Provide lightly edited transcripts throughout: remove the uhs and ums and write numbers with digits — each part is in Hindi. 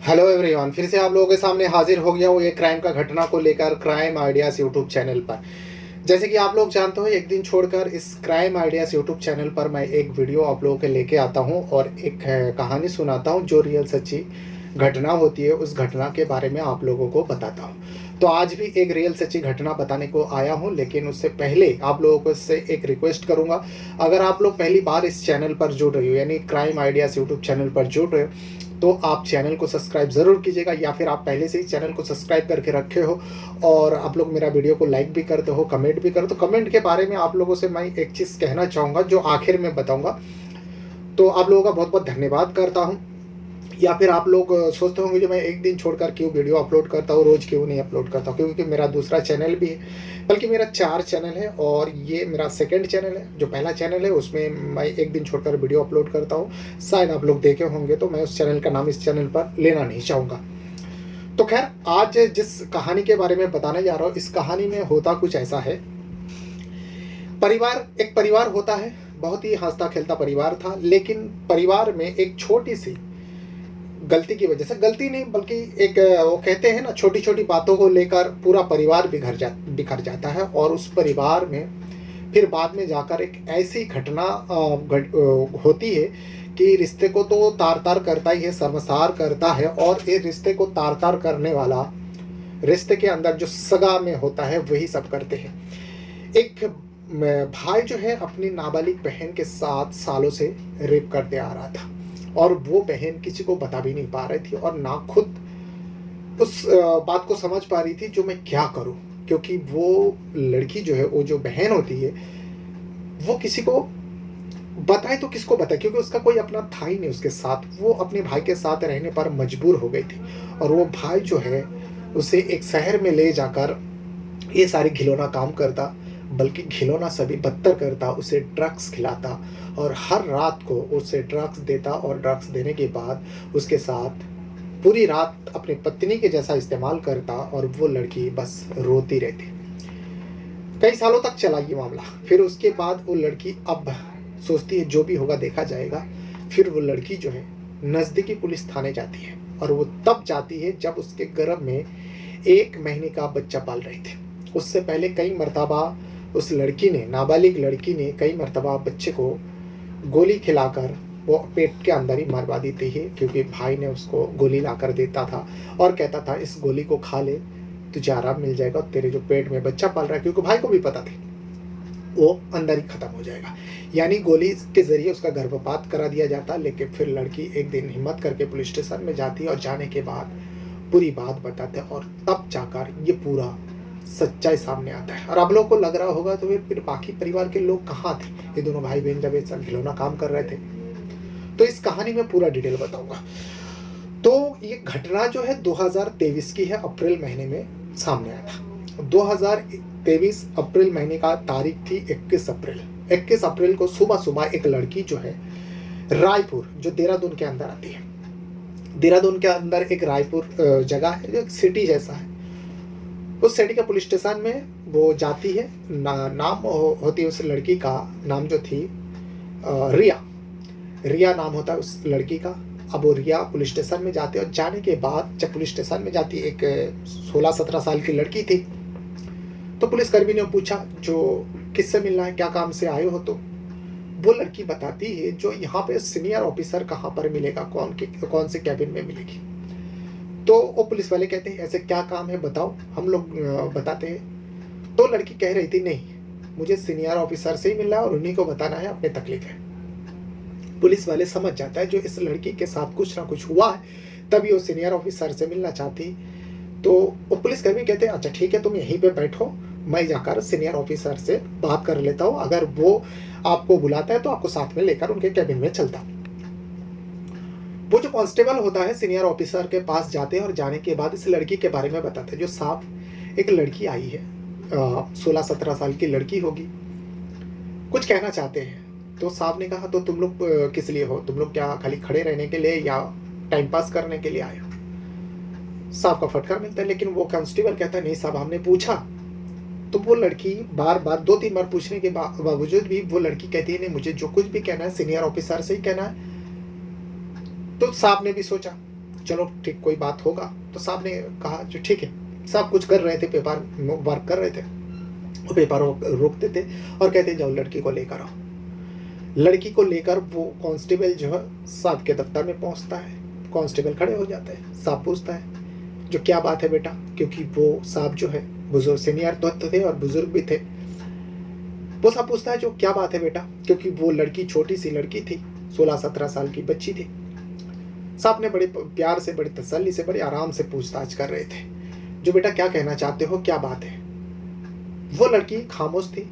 हेलो एवरीवन, फिर से आप लोगों के सामने हाजिर हो गया हूँ ये क्राइम का घटना को लेकर क्राइम आइडियाज़ यूट्यूब चैनल पर। जैसे कि आप लोग जानते हो, एक दिन छोड़कर इस क्राइम आइडियाज़ यूट्यूब चैनल पर मैं एक वीडियो आप लोगों के लेके आता हूँ और एक कहानी सुनाता हूँ जो रियल सच्ची घटना होती है, उस घटना के बारे में आप लोगों को बताता हूँ। तो आज भी एक रियल सच्ची घटना बताने को आया हूँ, लेकिन उससे पहले आप लोगों को से एक रिक्वेस्ट करूँगा। अगर आप लोग पहली बार इस चैनल पर जुड़ रहे हो, यानी क्राइम आइडियाज़ यूट्यूब चैनल पर जुड़ रहे हो, तो आप चैनल को सब्सक्राइब ज़रूर कीजिएगा, या फिर आप पहले से ही चैनल को सब्सक्राइब करके रखे हो और आप लोग मेरा वीडियो को लाइक भी करते हो, कमेंट भी करो। तो कमेंट के बारे में आप लोगों से मैं एक चीज़ कहना चाहूँगा जो आखिर में बताऊँगा। तो आप लोगों का बहुत बहुत धन्यवाद करता हूँ। या फिर आप लोग सोचते होंगे जो मैं एक दिन छोड़कर क्यों वीडियो अपलोड करता हूँ, रोज़ क्यों नहीं अपलोड करता हूँ, क्योंकि मेरा दूसरा चैनल भी है, बल्कि मेरा 4 चैनल है और ये मेरा सेकंड चैनल है। जो पहला चैनल है उसमें मैं एक दिन छोड़कर वीडियो अपलोड करता हूँ, शायद आप लोग देखे होंगे, तो मैं उस चैनल का नाम इस चैनल पर लेना नहीं चाहूँगा। तो खैर, आज जिस कहानी के बारे में बताने जा रहा हूँ, इस कहानी में होता कुछ ऐसा है। एक परिवार होता है, बहुत ही हंसता खेलता परिवार था, लेकिन परिवार में एक छोटी सी गलती की वजह से, गलती नहीं बल्कि एक वो कहते हैं ना, छोटी छोटी बातों को लेकर पूरा परिवार बिखर जाता है। और उस परिवार में फिर बाद में जाकर एक ऐसी घटना होती है कि रिश्ते को तो तार तार करता ही है, शर्मसार करता है। और ये रिश्ते को तार तार करने वाला, रिश्ते के अंदर जो सगा में होता है, वही सब करते हैं। एक भाई जो है अपनी नाबालिग बहन के साथ सालों से रेप करते आ रहा था, और वो बहन किसी को बता भी नहीं पा रही थी और ना खुद उस बात को समझ पा रही थी जो मैं क्या करूं। क्योंकि वो लड़की जो है, वो जो बहन होती है, वो किसी को बताए तो किसको बताए, क्योंकि उसका कोई अपना था ही नहीं उसके साथ। वो अपने भाई के साथ रहने पर मजबूर हो गई थी, और वो भाई जो है उसे एक शहर में ले जाकर ये सारे घिनौना काम करता, बल्कि घिनौना सभी बदतर करता, उसे ड्रग्स खिलाता और हर रात को उसे ड्रग्स देता, और ड्रग्स देने के बाद उसके साथ पूरी रात अपनी पत्नी के जैसा इस्तेमाल करता, और वो लड़की बस रोती रहती। कई सालों तक चला ये मामला। फिर उसके बाद वो लड़की अब सोचती है जो भी होगा देखा जाएगा। फिर वो लड़की जो है नज़दीकी पुलिस थाने जाती है, और वो तब जाती है जब उसके गर्भ में 1 महीने का बच्चा पाल रही थी। उससे पहले कई मर्तबा उस लड़की ने, नाबालिग लड़की ने कई मर्तबा बच्चे को गोली खिलाकर वो पेट के अंदर ही मरवा देती है, क्योंकि भाई ने उसको गोली लाकर देता था और कहता था इस गोली को खा ले, तुझे आराम मिल जाएगा, तेरे जो पेट में बच्चा पाल रहा है, क्योंकि भाई को भी पता थी, वो अंदर ही खत्म हो जाएगा। यानी गोली के जरिए उसका गर्भपात करा दिया जाता। लेकिन फिर लड़की एक दिन हिम्मत करके पुलिस स्टेशन में जाती है और जाने के बाद पूरी बात बताते हैं, और तब जाकर ये पूरा सच्चाई सामने आता है। और आप लोगों को लग रहा होगा तो फिर बाकी परिवार के लोग कहाँ थे, ये दोनों भाई बहन जब ऐसा घिनौना काम कर रहे थे। तो इस कहानी में पूरा डिटेल बताऊंगा। तो ये घटना जो है 2023 की है, अप्रैल महीने में सामने आया था। 2023 अप्रैल महीने का तारीख थी 21 अप्रैल। 21 अप्रैल को सुबह सुबह एक लड़की जो है रायपुर, जो देहरादून के अंदर आती है, देहरादून के अंदर एक रायपुर जगह है जो एक सिटी जैसा है, उस सिटी के पुलिस स्टेशन में वो जाती है। नाम होती है उस लड़की का, नाम जो थी रिया, रिया नाम होता है उस लड़की का। अब वो रिया पुलिस स्टेशन में जाती है, और जाने के बाद जब पुलिस स्टेशन में जाती है, एक 16-17 साल की लड़की थी। तो पुलिसकर्मी ने पूछा जो किससे मिलना है, क्या काम से आए हो। तो वो लड़की बताती है जो यहाँ पे सीनियर ऑफिसर कहाँ पर मिलेगा, कौन से कैबिन में मिलेगी। तो वो पुलिस वाले कहते हैं ऐसे क्या काम है बताओ, हम लोग बताते हैं। तो लड़की कह रही थी नहीं, मुझे सीनियर ऑफिसर से ही मिलना है और उन्हीं को बताना है अपने तकलीफ है। पुलिस वाले समझ जाता है जो इस लड़की के साथ कुछ ना कुछ हुआ है, तभी वो सीनियर ऑफिसर से मिलना चाहती। तो वो पुलिसकर्मी कहते हैं अच्छा ठीक है, तुम यहीं पे बैठो, मैं जाकर सीनियर ऑफिसर से बात कर लेता हूँ, अगर वो आपको बुलाता है तो आपको साथ में लेकर उनके कैबिन में चलता। वो जो कांस्टेबल होता है सीनियर ऑफिसर के पास जाते हैं, और जाने के बाद इस लड़की के बारे में बताते हैं। जो साफ एक लड़की आई है, 16-17 साल की लड़की होगी, कुछ कहना चाहते हैं। तो साहब ने कहा तो तुम लोग किस लिए हो, तुम लोग क्या खाली खड़े रहने के लिए या टाइम पास करने के लिए आए हो। साहब का फटकार मिलता है, लेकिन वो कांस्टेबल कहता है नहीं साहब, हमने पूछा। तो वो लड़की बार बार 2-3 बार पूछने के बावजूद भी वो लड़की कहती है नहीं, मुझे जो कुछ भी कहना है सीनियर ऑफिसर से ही कहना है। तो साहब ने भी सोचा चलो ठीक कोई बात होगा। तो साहब ने कहा जो ठीक है। साहब कुछ कर रहे थे, पेपर वर्क कर रहे थे, वो पेपर रोकते थे और कहते जाओ लड़की को लेकर आओ। लड़की को लेकर वो कांस्टेबल जो है साहब के दफ्तर में पहुंचता है। कांस्टेबल खड़े हो जाते हैं। साहब पूछता है जो क्या बात है बेटा, क्योंकि वो साहब जो है बुजुर्ग सीनियर तो थे और बुजुर्ग भी थे। वो साहब पूछता है जो क्या बात है बेटा, क्योंकि वो लड़की छोटी सी लड़की थी, 16-17 साल की बच्ची थी। साहब ने बड़े प्यार से, बड़ी तसल्ली से, बड़े आराम से पूछताछ कर रहे थे जो बेटा क्या कहना चाहते हो, क्या बात है। वो लड़की खामोश थी।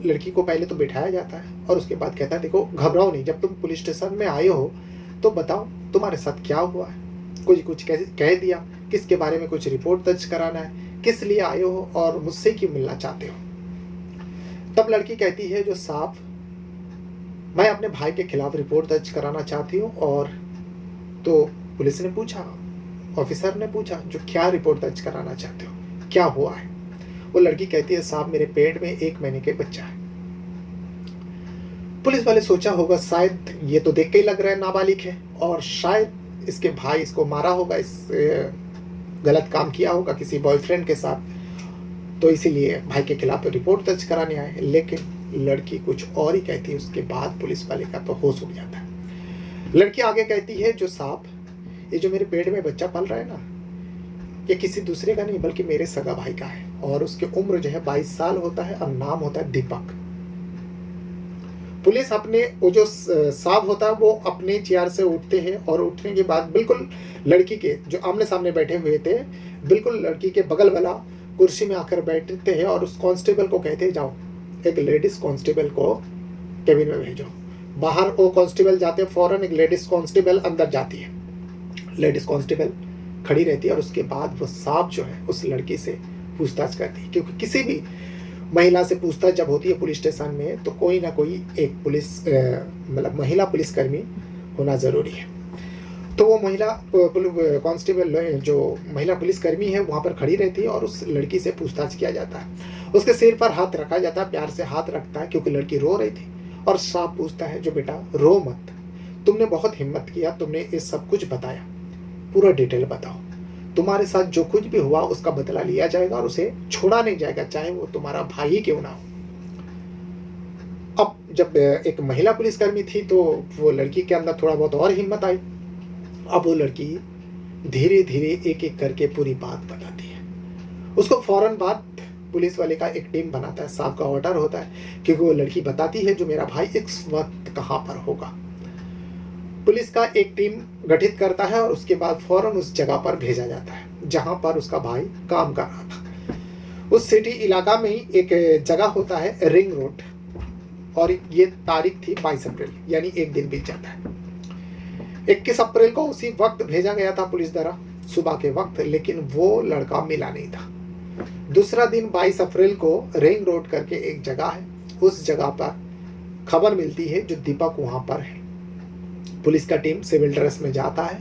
लड़की को पहले तो बिठाया जाता है और उसके बाद कहता है देखो घबराओ नहीं, जब तुम पुलिस स्टेशन में आए हो तो बताओ तुम्हारे साथ क्या हुआ है, कुछ कह दिया, किसके बारे में कुछ रिपोर्ट दर्ज कराना है, किस लिए आए हो और मुझसे क्यों मिलना चाहते हो। तब लड़की कहती है जो साहब मैं अपने भाई के खिलाफ रिपोर्ट दर्ज कराना चाहती हूँ। और तो पुलिस ने पूछा, ऑफिसर ने पूछा जो क्या रिपोर्ट दर्ज कराना चाहते हो, क्या हुआ है। वो लड़की कहती है साहब मेरे पेट में 1 महीने के बच्चा है। पुलिस वाले सोचा होगा शायद ये तो देख के ही लग रहा है नाबालिग है और शायद इसके भाई इसको मारा होगा, इस गलत काम किया होगा किसी बॉयफ्रेंड के साथ, तो इसीलिए भाई के खिलाफ रिपोर्ट दर्ज कराने आए। लेकिन लड़की कुछ और ही कहती है। उसके बाद पुलिस वाले का तो होश उड़ जाता है। लड़की आगे कहती है जो साहब ये जो मेरे पेट में बच्चा पल रहा है ना, ये किसी दूसरे का नहीं बल्कि मेरे सगा भाई का है और उसकी उम्र जो है 22 साल होता है और नाम होता है दीपक। पुलिस अपने वो जो साहब होता है वो अपने चेयर से उठते हैं और उठने के बाद बिल्कुल लड़की के जो आमने सामने बैठे हुए थे बिल्कुल लड़की के बगल वाला कुर्सी में आकर बैठते हैं और उस कांस्टेबल को कहते हैं जाओ एक लेडीज कांस्टेबल को केबिन में भेजो। बाहर वो कांस्टेबल जाते हैं, फौरन एक लेडीज कांस्टेबल अंदर जाती है। लेडीज कांस्टेबल खड़ी रहती है और उसके बाद वो साहब जो है उस लड़की से पूछताछ करती है, क्योंकि किसी भी महिला से पूछताछ जब होती है पुलिस स्टेशन में तो कोई ना कोई एक मतलब महिला पुलिसकर्मी होना जरूरी है। तो वो महिला कांस्टेबल जो महिला पुलिसकर्मी है वहाँ पर खड़ी रहती है और उस लड़की से पूछताछ किया जाता है। उसके सिर पर हाथ रखा जाता है, प्यार से हाथ रखता है क्योंकि लड़की रो रही थी। और साहब पूछता है जो बेटा रो मत, तुमने बहुत हिम्मत किया, तुमने ये सब कुछ बताया, पूरा डिटेल बताओ, तुम्हारे साथ जो कुछ भी हुआ उसका बदला लिया जाएगा और उसे छोड़ा नहीं जाएगा, चाहे वो तुम्हारा भाई ही क्यों ना हो। अब जब एक महिला पुलिसकर्मी थी तो वो लड़की के अंदर थोड़ा बहुत और हिम्मत आई। अब वो लड़की धीरे धीरे एक एक करके पूरी बात बताती है। उसको फौरन बात पुलिस वाले का एक टीम बनाता है, साहब का ऑर्डर होता है, क्योंकि वो लड़की बताती है जो मेरा भाई इस वक्त कहाँ पर होगा। पुलिस का एक टीम गठित करता है और उसके बाद फौरन उस जगह पर भेजा जाता है जहां पर उसका भाई काम कर रहा था। उस सिटी इलाका में ही एक जगह होता है रिंग रोड और ये तारीख थी 22 अप्रैल, यानी एक दिन बीत जाता है। 21 अप्रैल को उसी वक्त भेजा गया था पुलिस द्वारा सुबह के वक्त, लेकिन वो लड़का मिला नहीं था। दूसरा दिन 22 अप्रैल को रिंग रोड करके एक जगह है, उस जगह पर खबर मिलती है जो दीपक वहां पर है। पुलिस का टीम सिविल ड्रेस में जाता है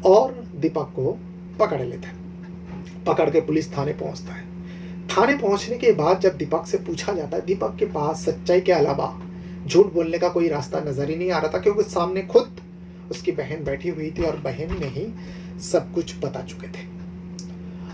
और दीपक को पकड़ लेता है। पकड़ के पुलिस थाने पहुंचता है। थाने पहुंचने के बाद जब दीपक से पूछा जाता है, दीपक के पास सच्चाई के अलावा झूठ बोलने का कोई रास्ता नजर ही नहीं आ रहा था, क्योंकि सामने खुद उसकी बहन बैठी हुई थी और बहन ने ही सब कुछ बता चुके थे।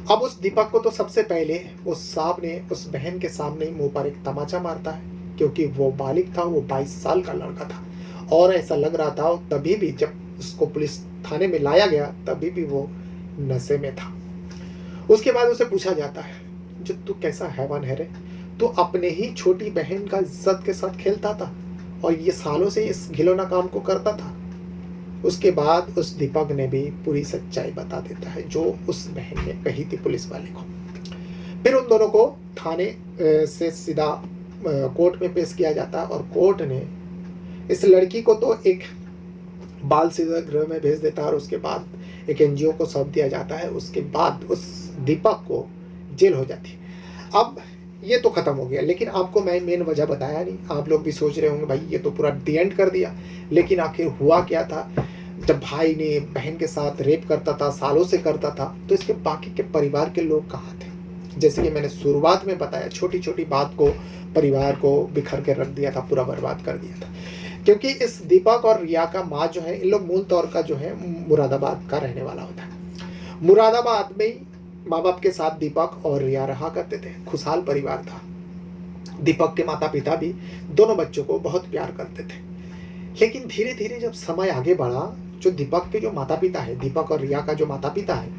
अब उस दीपक को तो सबसे पहले उस साहब ने उस बहन के सामने मुंह पर एक तमाचा मारता है, क्योंकि वो बालिग था, वो 22 साल का लड़का था और ऐसा लग रहा था तभी भी जब उसको पुलिस थाने में लाया गया तभी भी वो नशे में था। उसके बाद उसे पूछा जाता है जो तू कैसा हैवान है रे, तू अपने ही छोटी बहन का इज्जत के साथ खेलता था और ये सालों से इस घिनौना काम को करता था। उसके बाद उस दीपक ने भी पूरी सच्चाई बता देता है जो उस बहन ने कही थी पुलिस वाले को। फिर उन दोनों को थाने से सीधा कोर्ट में पेश किया जाता है और कोर्ट ने इस लड़की को तो एक बाल सीधा गृह में भेज देता है और उसके बाद एक एनजीओ को सौंप दिया जाता है। उसके बाद उस दीपक को जेल हो जाती है। अब ये तो खत्म हो गया, लेकिन आपको मैं मेन वजह बताया नहीं। आप लोग भी सोच रहे होंगे भाई ये तो पूरा दी एंड कर दिया, लेकिन आखिर हुआ क्या था। जब भाई ने बहन के साथ रेप करता था, सालों से करता था, तो इसके बाकी के परिवार के लोग कहाँ थे। जैसे कि मैंने शुरुआत में बताया, छोटी छोटी बात को परिवार को बिखर के रख दिया था, पूरा बर्बाद कर दिया था। क्योंकि इस दीपक और रिया का माँ जो है, इन लोग मूल तौर का जो है मुरादाबाद का रहने वाला होता है। मुरादाबाद में ही माँ बाप के साथ दीपक और रिया रहा करते थे। खुशहाल परिवार था। दीपक के माता पिता भी दोनों बच्चों को बहुत प्यार करते थे। लेकिन धीरे धीरे जब समय आगे बढ़ा, जो दीपक के जो माता पिता है, दीपक और रिया का जो माता पिता है,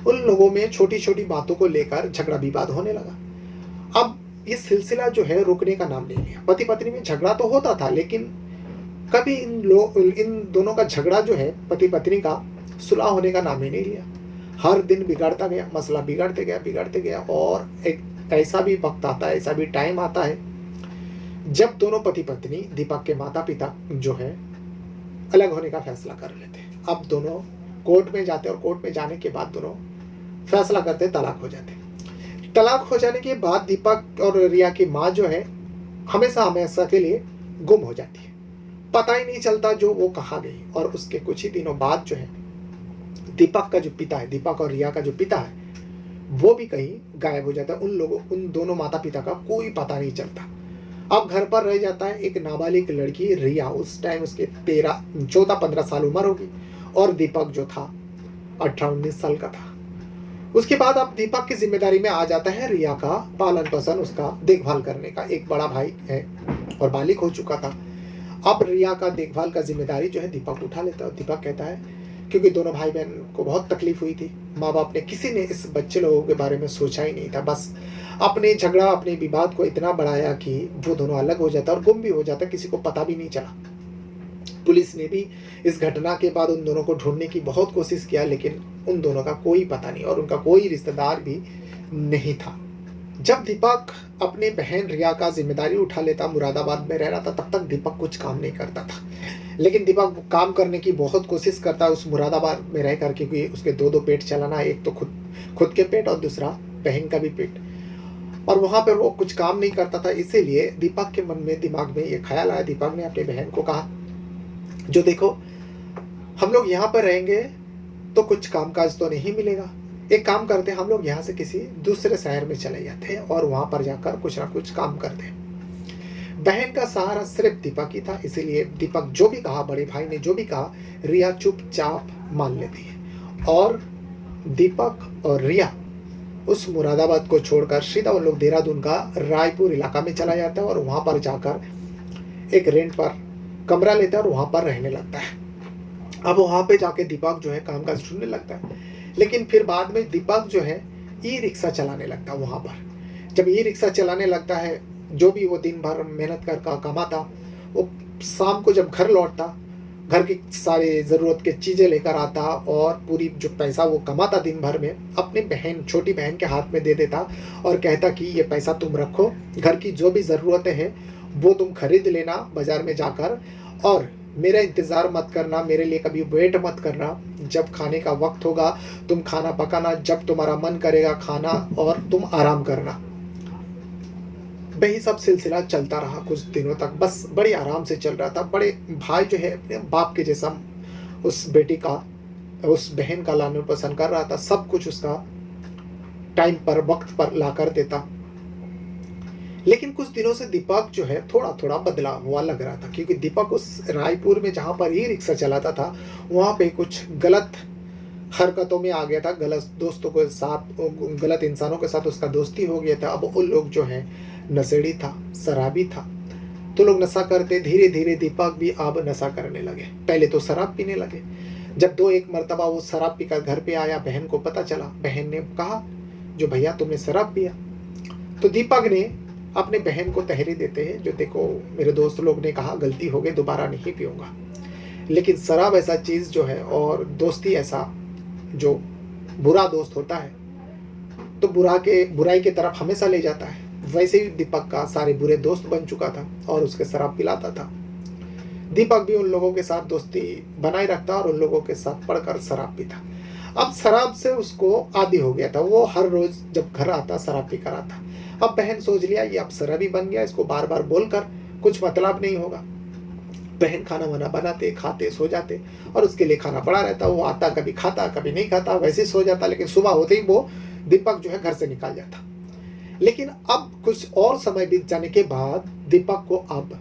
उन लोगों में छोटी छोटी बातों को लेकर झगड़ा विवाद होने लगा। अब ये सिलसिला जो है रुकने का नाम नहीं लिया। पति पत्नी में झगड़ा तो होता था, लेकिन कभी इन दोनों का झगड़ा जो है, पति पत्नी का, सुलह होने का नाम ही नहीं लिया। हर दिन बिगड़ता गया, मसला बिगड़ते गया और एक ऐसा भी वक्त आता है, ऐसा भी टाइम आता है जब दोनों पति पत्नी, दीपक के माता पिता जो है, अलग होने का फैसला कर लेते हैं। अब दोनों कोर्ट में जाते और कोर्ट में जाने के बाद दोनों फैसला करते, तलाक हो जाते। तलाक हो जाने के बाद दीपक और रिया की माँ जो है हमेशा हमेशा के लिए गुम हो जाती है। पता ही नहीं चलता जो वो कहाँ गई। और उसके कुछ ही दिनों बाद जो है दीपक का जो पिता है, दीपक और रिया का जो पिता है, वो भी कहीं गायब हो जाता है। उन दोनों माता पिता का कोई पता नहीं चलता। अब घर पर रह जाता है एक नाबालिग लड़की रिया। उस टाइम उसके 14-15 साल उम्र होगी और दीपक जो था 18-19 साल का था। उसके बाद अब दीपक की जिम्मेदारी में आ जाता है रिया का पालन पोषण, उसका देखभाल करने का। एक बड़ा भाई है और बालिग हो चुका था। अब रिया का देखभाल का जिम्मेदारी जो है दीपक उठा लेता है। और दीपक कहता है, क्योंकि दोनों भाई बहन को बहुत तकलीफ हुई थी, माँ बाप ने, किसी ने इस बच्चे लोगों के बारे में सोचा ही नहीं था। बस अपने झगड़ा, अपने विवाद को इतना बढ़ाया कि वो दोनों अलग हो जाता और गुम भी हो जाता, किसी को पता भी नहीं चला। पुलिस ने भी इस घटना के बाद उन दोनों को ढूंढने की बहुत कोशिश किया, लेकिन उन दोनों का कोई पता नहीं और उनका कोई रिश्तेदार भी नहीं था। जब दीपक अपने बहन रिया का जिम्मेदारी उठा लेता, मुरादाबाद में रह रहा था, तब तक दीपक कुछ काम नहीं करता था। लेकिन दीपक काम करने की बहुत कोशिश करता है उस मुरादाबाद में रह कर, क्योंकि उसके दो पेट चलाना, एक तो खुद के पेट और दूसरा बहन का भी पेट। और वहां पर वो कुछ काम नहीं करता था। इसीलिए दीपक के मन में, दिमाग में ये ख्याल आया। दीपक ने अपनी बहन को कहा, जो देखो, हम लोग यहाँ पर रहेंगे तो कुछ कामकाज तो नहीं मिलेगा। एक काम करते हैं, हम लोग यहाँ से किसी दूसरे शहर में चले जाते हैं और वहां पर जाकर कुछ ना कुछ काम करते हैं। बहन का सहारा सिर्फ दीपक ही था। इसीलिए दीपक जो भी कहा, बड़े भाई ने जो भी कहा, रिया चुपचाप मान लेती है। और दीपक और रिया उस मुरादाबाद को छोड़कर सीधा उन लोग देहरादून का रायपुर इलाका में चला जाता है और वहां पर जाकर एक रेंट पर कमरा लेता है और वहां पर रहने लगता है। अब वहां पे जाके दीपक जो है कामकाज ढूंढने लगता है। लेकिन फिर बाद में दीपक जो है ई रिक्शा चलाने लगता है वहां पर। जब ई रिक्शा चलाने लगता है, जो भी वो दिन भर मेहनत कर कमाता, वो शाम को जब घर लौटता, घर की सारी ज़रूरत की चीज़ें लेकर आता और पूरी जो पैसा वो कमाता दिन भर में, अपनी बहन, छोटी बहन के हाथ में दे देता और कहता कि ये पैसा तुम रखो, घर की जो भी ज़रूरतें हैं वो तुम खरीद लेना बाज़ार में जाकर, और मेरा इंतज़ार मत करना, मेरे लिए कभी वेट मत करना। जब खाने का वक्त होगा तुम खाना पकाना, जब तुम्हारा मन करेगा खाना, और तुम आराम करना। वही सब सिलसिला चलता रहा कुछ दिनों तक। बस बड़ी आराम से चल रहा था। बड़े भाई जो है अपने बाप के जैसा उस बेटी का, उस बहन का लालन पोषण कर रहा था। सब कुछ उसका टाइम पर, वक्त पर ला कर देता। लेकिन कुछ दिनों से दीपक जो है थोड़ा थोड़ा बदला हुआ लग रहा था, क्योंकि दीपक उस रायपुर में जहाँ पर ई रिक्शा चलाता था, वहाँ पे कुछ गलत हरकतों में आ गया था। गलत दोस्तों के साथ, गलत इंसानों के साथ उसका दोस्ती हो गया था। अब वो लोग जो है नशेड़ी था, शराबी था, तो लोग नशा करते। धीरे धीरे दीपक भी अब नशा करने लगे। पहले तो शराब पीने लगे। जब एक मर्तबा वो शराब पीकर घर पे आया, बहन को पता चला। बहन ने कहा, जो भैया तुमने शराब पिया। तो दीपक ने अपने बहन को तहरी देते हैं, जो देखो मेरे दोस्त लोग ने कहा गलती हो गई, दोबारा नहीं पीऊंगा। लेकिन शराब ऐसा चीज़ जो है, और दोस्ती ऐसा जो बुरा दोस्त होता है, तो बुराई के तरफ हमेशा ले जाता है। वैसे ही दीपक का सारे बुरे दोस्त बन चुका था और उसके शराब पिलाता था। दीपक भी उन लोगों के साथ दोस्ती बनाए रखता और उन लोगों के साथ पढ़कर शराब पीता। अब शराब से उसको आदी हो गया था। वो हर रोज जब घर आता शराब पी कर आता। अब बहन सोच लिया ये अब शराबी बन गया, इसको बार बार बोलकर कुछ मतलब नहीं होगा। बहन खाना वाना बनाते, खाते, सो जाते और उसके लिए खाना पड़ा रहता। वो आता, कभी खाता कभी नहीं खाता, वैसे सो जाता। लेकिन सुबह होते ही वो दीपक जो है घर से निकल जाता। लेकिन अब कुछ और समय बीत जाने के बाद दीपक को अब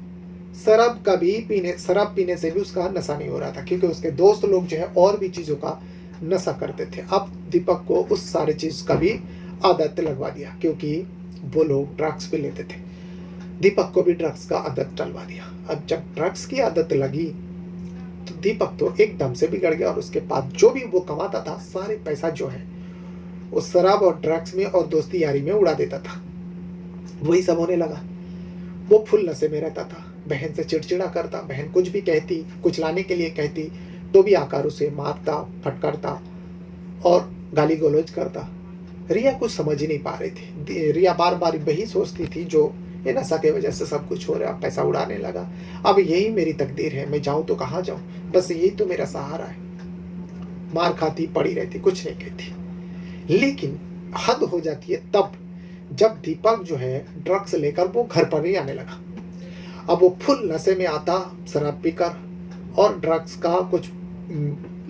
शराब पीने से भी उसका नशा नहीं हो रहा था, क्योंकि उसके दोस्त लोग जो है और भी चीज़ों का नशा करते थे। अब दीपक को उस सारे चीज़ का भी आदत लगवा दिया, क्योंकि वो लोग ड्रग्स भी लेते थे। दीपक को भी ड्रग्स का आदत डलवा दिया। अब जब ड्रग्स की आदत लगी तो दीपक तो एकदम से बिगड़ गया, और उसके बाद जो भी वो कमाता था सारे पैसा जो है वो शराब और ड्रग्स में और दोस्ती यारी में उड़ा देता था। वही सब होने लगा। वो फुल नशे में रहता था, बहन से चिड़चिड़ा करता, बहन कुछ भी कहती, कुछ लाने के लिए कहती तो भी आकर उसे मारता, फटकारता और गाली गलौज करता। रिया कुछ समझ ही नहीं पा रही थी। रिया बार बार वही सोचती थी, जो ये नशा की वजह से सब कुछ हो रहा, पैसा उड़ाने लगा, अब यही मेरी तकदीर है, मैं जाऊं तो कहाँ जाऊं, बस यही तो मेरा सहारा है। मार खाती पड़ी रहती, कुछ नहीं कहती। लेकिन हद हो जाती है तब जब दीपक जो है ड्रग्स लेकर वो घर पर ही आने लगा। अब वो फुल नशे में आता, शराब पीकर, और ड्रग्स का कुछ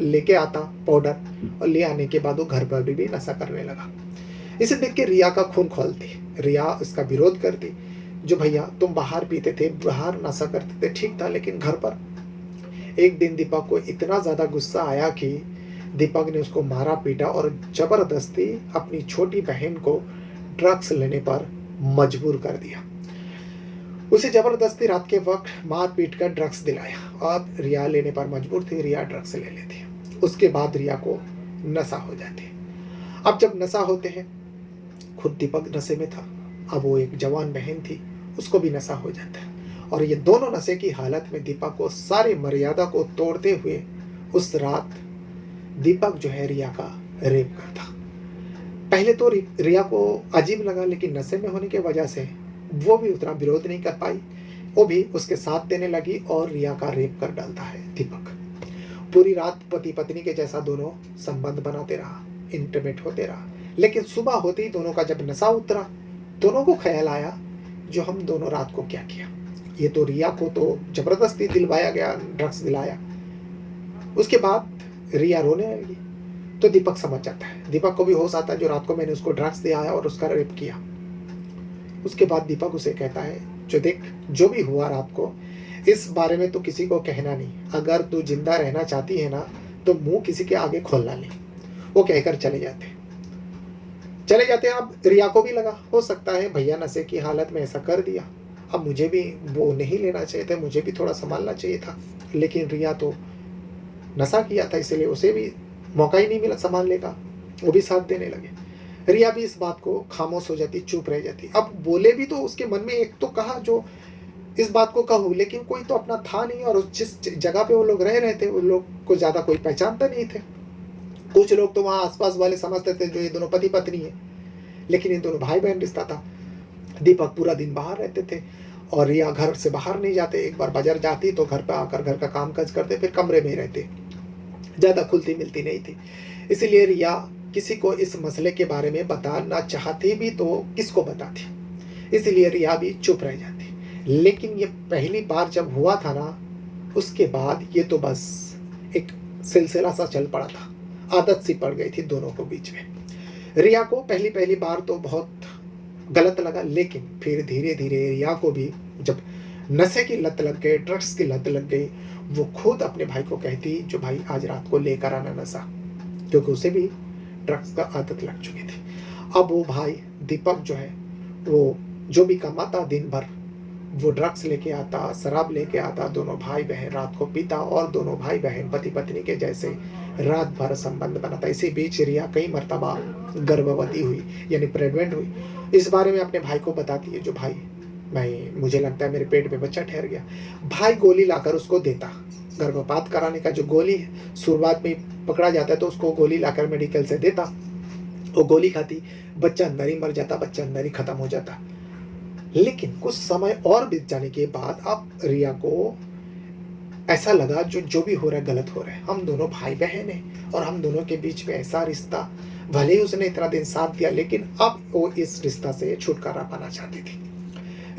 लेके आता पाउडर, और ले आने के बाद वो घर पर भी नशा करने लगा। इसे देख के रिया का खून खौलती। रिया इसका विरोध करती, जो भैया तुम बाहर पीते थे, बाहर नशा करते थे, ठीक था, लेकिन घर पर। एक दिन दीपक को इतना ज्यादा गुस्सा आया कि दीपक ने उसको मारा पीटा और जबरदस्ती अपनी छोटी बहन को ड्रग्स लेने पर मजबूर कर दिया। उसे जबरदस्ती रात के वक्त मार पीट कर ड्रग्स दिलाया, और रिया लेने पर मजबूर थी। रिया ड्रग्स ले लेती। उसके बाद रिया को नशा हो जाती है। अब जब नशा होते हैं, खुद दीपक नशे में था, अब वो एक जवान बहन थी, उसको भी नशा हो जाता है, और ये दोनों नशे की हालत में दीपक को सारी मर्यादा को तोड़ते हुए उस रात दीपक जो है रिया का रेप करता। पहले तो रिया को अजीब लगा, लेकिन नशे में होने की वजह से वो भी उतना विरोध नहीं कर पाई, वो भी उसके साथ देने लगी और रिया का रेप कर डालता है दीपक। पूरी रात पति पत्नी के जैसा दोनों संबंध बनाते रहा, इंटीमेट होते रहा, लेकिन सुबह होते ही दोनों का जब नशा उतरा, दोनों को ख्याल आया जो हम दोनों रात को क्या किया। ये तो रिया को तो जबरदस्ती दिलवाया गया, ड्रग्स दिलाया। उसके बाद रिया रोने लगी तो दीपक समझ जाता है, दीपक को भी होश आता है जो रात को मैंने उसको ड्रग्स दिया है और उसका रेप किया। उसके बाद दीपक उसे कहता है, जो देख, जो भी हुआ रात को, इस बारे में तो किसी को कहना नहीं, अगर तू जिंदा रहना चाहती है ना तो मुंह किसी के आगे खोलना नहीं। वो कहकर चले जाते हैं। अब रिया को भी लगा, हो सकता है भैया नशे की हालत में ऐसा कर दिया, अब मुझे भी वो नहीं लेना चाहिए था, मुझे भी थोड़ा संभालना चाहिए था। लेकिन रिया तो नशा किया था, इसलिए उसे भी मौका ही नहीं मिला संभालने का, वो भी साथ देने लगे। रिया भी इस बात को खामोश हो जाती, चुप रह जाती। अब बोले भी तो उसके मन में एक तो कहा जो इस बात को कहूँ, लेकिन कोई तो अपना था नहीं, और जिस जगह पे वो लोग रह रहे थे उन लोग को ज्यादा कोई पहचानता नहीं थे। कुछ लोग तो वहाँ आसपास वाले समझते थे जो ये दोनों पति पत्नी है, लेकिन ये दोनों भाई बहन रिश्ता था। दीपक पूरा दिन बाहर रहते थे और रिया घर से बाहर नहीं जाते। एक बार बाजार जाती तो घर पर आकर घर का काम काज करते, फिर कमरे में ही रहते, ज्यादा खुलती मिलती नहीं थी। इसलिए रिया किसी को इस मसले के बारे में बताना चाहती भी तो किसको बताती, इसलिए रिया भी चुप रह जाती। लेकिन ये पहली बार जब हुआ था ना, उसके बाद ये तो बस एक सिलसिला सा चल पड़ा था, आदत सी पड़ गई थी दोनों को बीच में। रिया को पहली बार तो बहुत गलत लगा, लेकिन फिर धीरे धीरे रिया को भी जब नशे की लत लग गई, ड्रग्स की लत लग गई, वो खुद अपने भाई को कहती, जो भाई आज रात को लेकर आना नशा, क्योंकि उसे भी ड्रग्स का आदत लग चुकी थी। अब वो भाई दीपक जो है, वो जो भी कमाता दिन भर वो ड्रग्स लेके आता, शराब लेके आता, दोनों भाई बहन रात को पीता और दोनों भाई बहन पति पत्नी के जैसे रात भर संबंध बनाता। इसी बीच रिया कई मर्तबा गर्भवती हुई, यानी प्रेग्नेंट हुई। इस बारे में अपने भाई को बताती है, जो भाई मुझे लगता है मेरे पेट में बच्चा ठहर गया। भाई गोली लाकर उसको देता, गर्भपात कराने का जो गोली है, शुरुआत में पकड़ा जाता है तो उसको गोली लाकर मेडिकल से देता, वो गोली खाती, बच्चा अंदर ही मर जाता, बच्चा अंदर ही खत्म हो जाता। लेकिन कुछ समय और बीत जाने के बाद अब रिया को ऐसा लगा जो भी हो रहा है गलत हो रहा है, हम दोनों भाई बहन हैं और हम दोनों के बीच में ऐसा रिश्ता, भले ही उसने इतना दिन साथ दिया, लेकिन अब वो इस रिश्ता से छुटकारा पाना चाहती थी।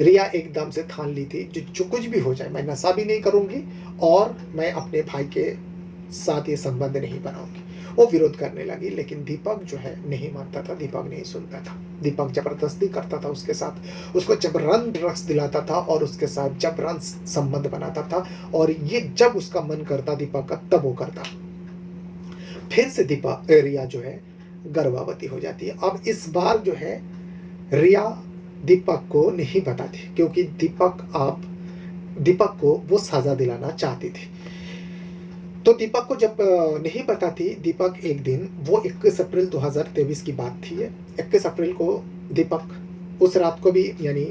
रिया एकदम से ठान ली थी, जो कुछ भी हो जाए मैं नशा भी नहीं करूंगी और मैं अपने भाई के साथ ये संबंध नहीं बनाऊंगी। वो विरोध करने लगी, लेकिन दीपक जो है नहीं मानता था, दीपक नहीं सुनता था। दीपक जबरदस्ती करता था उसके साथ, उसको जबरन ड्रग्स दिलाता था और उसके साथ जबरन संबंध बनाता था, और ये जब उसका मन करता दीपक का तब वो करता। फिर से रिया जो है गर्भवती हो जाती है। अब इस बार जो है रिया दीपक को नहीं बताती, क्योंकि दीपक को वो सजा दिलाना चाहती थी। तो दीपक को जब नहीं बताती, दीपक एक दिन, वो 21 अप्रैल 2023 की बात थी, 21 अप्रैल को दीपक उस रात को भी, यानी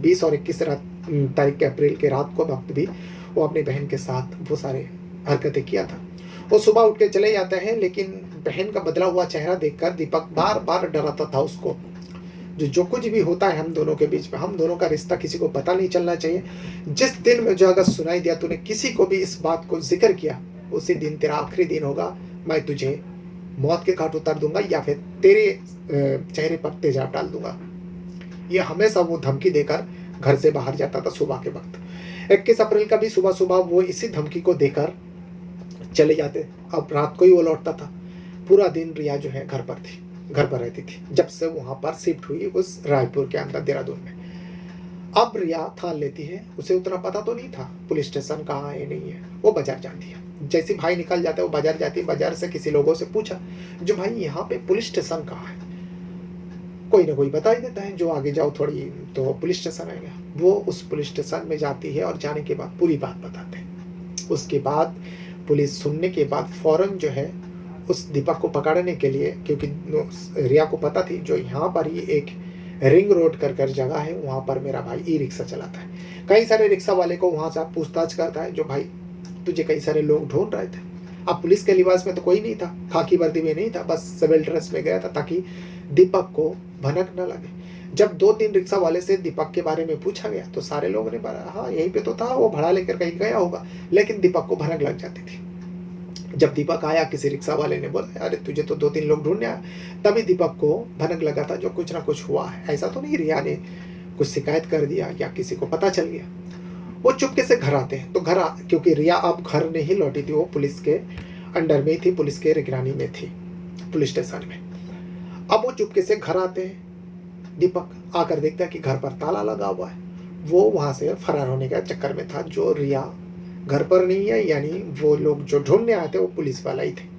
20 और 21 तारीख के अप्रैल के रात को वक्त भी वो अपनी बहन के साथ वो सारे हरकतें किया था। वो सुबह उठ के चले जाते हैं, लेकिन बहन का बदला हुआ चेहरा देखकर दीपक बार बार डराता था उसको, जो कुछ भी होता है हम दोनों के बीच में, हम दोनों का रिश्ता किसी को पता नहीं चलना चाहिए। जिस दिन मुझे अगर सुनाई दिया तूने किसी को भी इस बात को जिक्र किया, उसी दिन तेरा आखिरी दिन होगा, मैं तुझे मौत के घाट उतार दूंगा या फिर तेरे चेहरे पर तेजाब डाल दूंगा। ये हमेशा वो धमकी देकर घर से बाहर जाता था सुबह के वक्त। 21 अप्रैल का भी सुबह सुबह वो इसी धमकी को देकर चले जाते। अब रात को ही वो लौटता था। पूरा दिन रिया जो है घर पर रहती थी, जब से वहां पर शिफ्ट हुई उस रायपुर के अंदर देहरादून में। अब रिया ठान लेती है, उसे उतना पता तो नहीं था पुलिस स्टेशन कहाँ है नहीं है। वो बाजार जाती है, जैसे भाई निकल जाता है वो बाजार जाती है। बाजार से किसी लोगों से पूछा, जो भाई यहाँ पे पुलिस स्टेशन कहाँ है? कोई ना कोई बता ही देता है, जो आगे जाओ थोड़ी तो पुलिस स्टेशन आएगा। वो उस पुलिस स्टेशन में जाती है और जाने के बाद पूरी बात बताते हैं। उसके बाद पुलिस सुनने के बाद फौरन जो है उस दीपक को पकड़ने के लिए, क्योंकि रिया को पता थी जो यहाँ पर ही एक रिंग रोड कर जगह है, वहाँ पर मेरा भाई ई रिक्शा चलाता है। कई सारे रिक्शा वाले को वहाँ से पूछताछ करता है, जो भाई तुझे कई सारे लोग ढूंढ रहे थे। अब पुलिस के लिबास में तो कोई नहीं था, खाकी वर्दी में नहीं था, बस सिविल ड्रेस में गया था ताकि दीपक को भनक न लगे। जब 2-3 रिक्शा वाले से दीपक के बारे में पूछा गया तो सारे लोगों ने बोला हाँ यहीं पे तो था, वो भाड़ा लेकर कहीं गया होगा, लेकिन दीपक को भनक लग जाती थी। जब दीपक आया, किसी रिक्शा वाले ने बोला अरे तुझे तो 2-3 लोग ढूंढने आया, तभी दीपक को भनक लगा था जो कुछ ना कुछ हुआ है। ऐसा तो नहीं रिया ने कुछ शिकायत कर दिया या किसी को पता चल गया। वो चुपके से घर आते हैं, तो क्योंकि रिया अब घर नहीं लौटी थी, वो पुलिस के अंडर में थी, पुलिस के निगरानी में थी पुलिस स्टेशन में। अब वो चुपके से घर आते हैं। दीपक आकर देखता है कि घर पर ताला लगा हुआ है। वो वहां से फरार होने का चक्कर में था, जो रिया घर पर नहीं है, यानी वो लोग जो ढूंढने आए थे वो पुलिस वाला ही थे।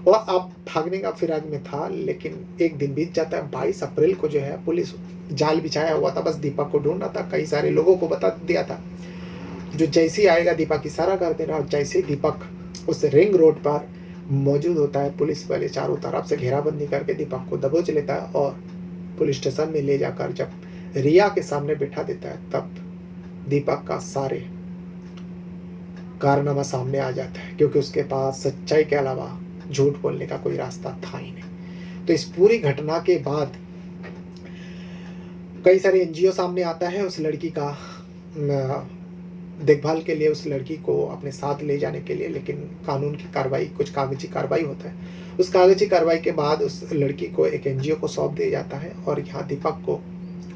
और अब भागने का फिराक में था, लेकिन एक दिन बीत जाता है। 22 अप्रैल को जो है पुलिस जाल बिछाया हुआ था, बस दीपक को ढूंढना था। कई सारे लोगों को बता दिया था, जो जैसे ही आएगा दीपक इशारा कर देना। और जैसे ही दीपक उस रिंग रोड पर मौजूद होता है, पुलिस वाले चारों तरफ से घेराबंदी करके दीपक को दबोच लेता है और पुलिस स्टेशन में ले जाकर जब रिया के सामने बिठा देता है, तब दीपक का सारे कारनामा सामने आ जाता है, क्योंकि उसके पास सच्चाई के अलावा झूठ बोलने का कोई रास्ता था ही नहीं। तो इस पूरी घटना के बाद कई सारे एनजीओ सामने आता है उस लड़की का देखभाल के लिए, उस लड़की को अपने साथ ले जाने के लिए, लेकिन कानून की कार्रवाई, कुछ कागजी कार्रवाई होता है। उस कागजी कार्रवाई के बाद उस लड़की को एक एनजीओ को सौंप दिया जाता है और यहाँ दीपक को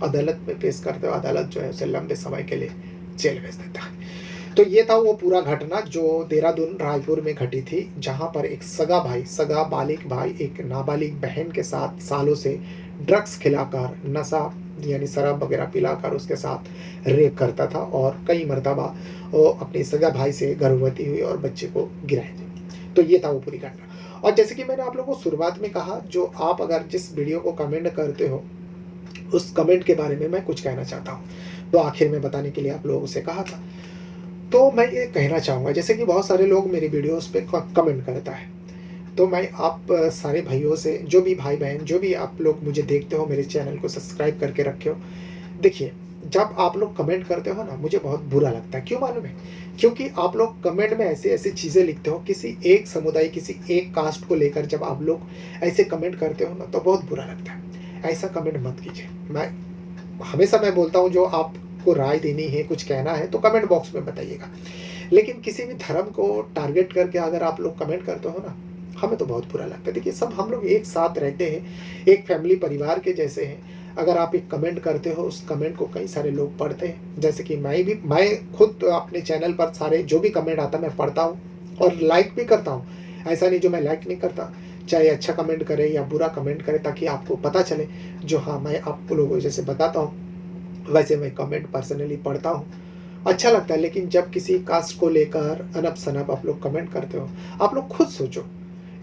अदालत में पेश करते हुए अदालत जो है उसे लंबे समय के लिए जेल भेज देता है। तो ये था वो पूरा घटना जो देहरादून रायपुर में घटी थी, जहाँ पर एक सगा बालिग भाई एक नाबालिग बहन के साथ सालों से ड्रग्स खिलाकर, नशा यानी शराब वगैरह पिलाकर उसके साथ रेप करता था और कई मर्तबा वो अपने सगा भाई से गर्भवती हुई और बच्चे को गिराए थे। तो ये था वो पूरी घटना। और जैसे कि मैंने आप लोगों को शुरुआत में कहा, जो आप अगर जिस वीडियो को कमेंट करते हो उस कमेंट के बारे में मैं कुछ कहना चाहता हूँ, तो आखिर में बताने के लिए आप लोगों से कहा था। तो मैं ये कहना चाहूँगा, जैसे कि बहुत सारे लोग मेरी वीडियोस पे कमेंट करता है, तो मैं आप सारे भाइयों से, जो भी भाई बहन, जो भी आप लोग मुझे देखते हो, मेरे चैनल को सब्सक्राइब करके रखे हो, देखिए जब आप लोग कमेंट करते हो ना, मुझे बहुत बुरा लगता है। क्यों मालूम है? क्योंकि आप लोग कमेंट में ऐसे ऐसी चीज़ें लिखते हो, किसी एक समुदाय, किसी एक कास्ट को लेकर जब आप लोग ऐसे कमेंट करते हो ना, तो बहुत बुरा लगता है। ऐसा कमेंट मत कीजिए। मैं बोलता हूँ, जो आपको राय देनी है, कुछ कहना है, तो कमेंट बॉक्स में बताइएगा। लेकिन किसी भी धर्म को टारगेट करके अगर आप लोग कमेंट करते हो ना, हमें तो बहुत बुरा लगता है। देखिए, सब हम लोग एक साथ रहते हैं, एक फैमिली परिवार के जैसे हैं। अगर आप एक कमेंट करते हो, उस कमेंट को कई सारे लोग पढ़ते हैं, जैसे कि मैं खुद अपने चैनल पर सारे जो भी कमेंट आता है मैं पढ़ता हूँ और लाइक भी करता हूँ। ऐसा नहीं जो मैं लाइक नहीं करता। चाहे अच्छा कमेंट करें या बुरा कमेंट करें, ताकि आपको पता चले जो हाँ मैं आप लोगों को जैसे बताता हूँ वैसे मैं कमेंट पर्सनली पढ़ता हूँ, अच्छा लगता है। लेकिन जब किसी कास्ट को लेकर अनप-शनप आप लोग कमेंट करते हो, आप लोग खुद सोचो,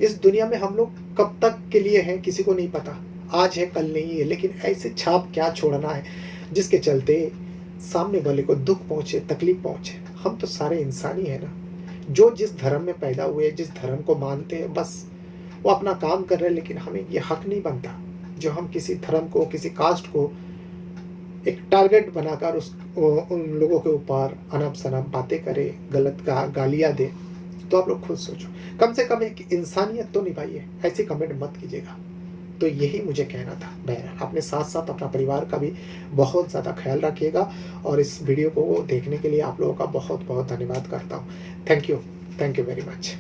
इस दुनिया में हम लोग कब तक के लिए हैं किसी को नहीं पता। आज है कल नहीं है, लेकिन ऐसे छाप क्या छोड़ना है जिसके चलते सामने वाले को दुःख पहुँचे, तकलीफ पहुँचे। हम तो सारे इंसान ही हैं ना। जो जिस धर्म में पैदा हुए, जिस धर्म को मानते हैं, बस वो अपना काम कर रहे हैं, लेकिन हमें ये हक नहीं बनता जो हम किसी धर्म को, किसी कास्ट को एक टारगेट बनाकर उन लोगों के ऊपर अनप-शनप बातें करें, गलत गालियाँ दें। तो आप लोग खुद सोचो, कम से कम एक इंसानियत तो निभाइए, ऐसे कमेंट मत कीजिएगा। तो यही मुझे कहना था। बहरहाल अपने साथ-साथ अपना परिवार का भी बहुत ज़्यादा ख्याल रखिएगा, और इस वीडियो को देखने के लिए आप लोगों का बहुत-बहुत धन्यवाद करता हूँ। Thank you very much.